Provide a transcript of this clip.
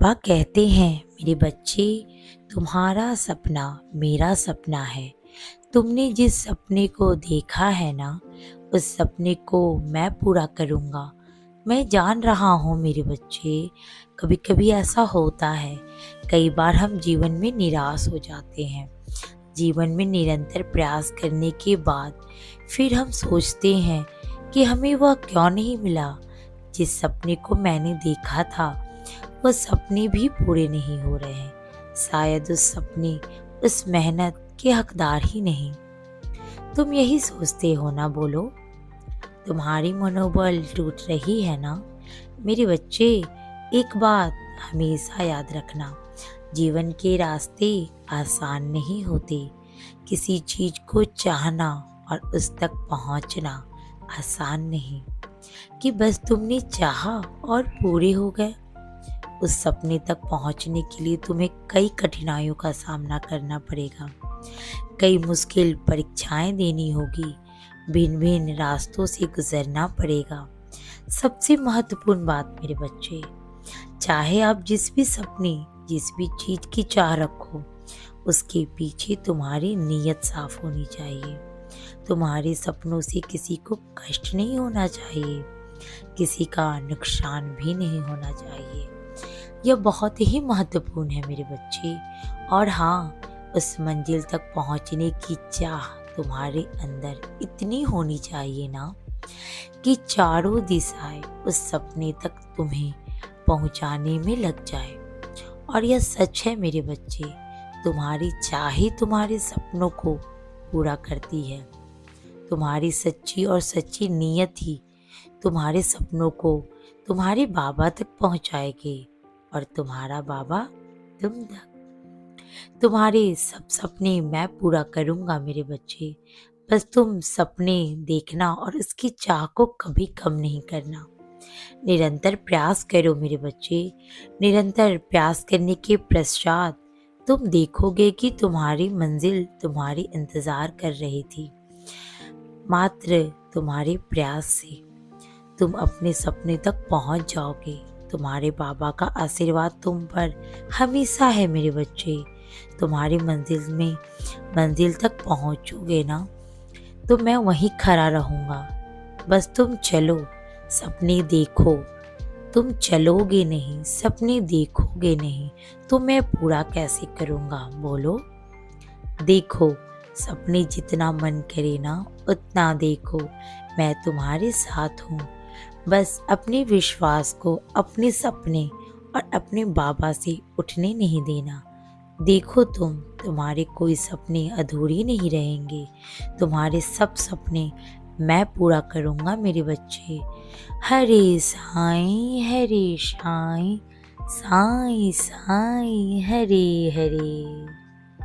पापा कहते हैं मेरे बच्चे, तुम्हारा सपना मेरा सपना है। तुमने जिस सपने को देखा है ना, उस सपने को मैं पूरा करूँगा। मैं जान रहा हूँ मेरे बच्चे, कभी कभी ऐसा होता है। कई बार हम जीवन में निराश हो जाते हैं। जीवन में निरंतर प्रयास करने के बाद फिर हम सोचते हैं कि हमें वह क्यों नहीं मिला। जिस सपने को मैंने देखा था, वह सपने भी पूरे नहीं हो रहे हैं। शायद उस सपने, उस मेहनत के हकदार ही नहीं। तुम यही सोचते हो ना? बोलो, तुम्हारी मनोबल टूट रही है ना? मेरे बच्चे, एक बात हमेशा याद रखना, जीवन के रास्ते आसान नहीं होते। किसी चीज को चाहना और उस तक पहुंचना आसान नहीं कि बस तुमने चाहा और पूरे हो गए। उस सपने तक पहुंचने के लिए तुम्हें कई कठिनाइयों का सामना करना पड़ेगा, कई मुश्किल परीक्षाएं देनी होगी, भिन्न भिन्न रास्तों से गुजरना पड़ेगा। सबसे महत्वपूर्ण बात मेरे बच्चे, चाहे आप जिस भी सपने, जिस भी चीज की चाह रखो, उसके पीछे तुम्हारी नीयत साफ होनी चाहिए। तुम्हारे सपनों से किसी को कष्ट नहीं होना चाहिए, किसी का नुकसान भी नहीं होना चाहिए। यह बहुत ही महत्वपूर्ण है मेरे बच्चे। और हाँ, उस मंजिल तक पहुंचने की चाह तुम्हारे अंदर इतनी होनी चाहिए ना कि चारों दिशाएं उस सपने तक तुम्हें पहुंचाने में लग जाए। और यह सच है मेरे बच्चे, तुम्हारी चाह ही तुम्हारे सपनों को पूरा करती है। तुम्हारी सच्ची और सच्ची नीयत ही तुम्हारे सपनों को तुम्हारे बाबा तक पहुंचाएगी और तुम्हारा बाबा तुम तक। तुम्हारे सब सपने मैं पूरा करूंगा मेरे बच्चे। बस तुम सपने देखना और उसकी चाह को कभी कम नहीं करना। निरंतर प्रयास करो मेरे बच्चे। निरंतर प्रयास करने के पश्चात तुम देखोगे कि तुम्हारी मंजिल तुम्हारी इंतजार कर रही थी। मात्र तुम्हारे प्रयास से तुम अपने सपने तक पहुंच जाओगे। तुम्हारे बाबा का आशीर्वाद तुम पर हमेशा है मेरे बच्चे। तुम्हारी मंजिल तक पहुंचोगे ना, तो मैं वहीं खड़ा रहूंगा। बस तुम चलो, सपने देखो। तुम चलोगे नहीं, सपने देखोगे नहीं, तो मैं पूरा कैसे करूंगा? बोलो। देखो, सपने जितना मन करे ना उतना देखो, मैं तुम्हारे साथ हूँ। बस अपने विश्वास को, अपने सपने और अपने बाबा से उठने नहीं देना। देखो, तुम्हारे कोई सपने अधूरे नहीं रहेंगे। तुम्हारे सब सपने मैं पूरा करूँगा मेरे बच्चे। हरे साईं हरे साईं, साईं साईं हरे हरे।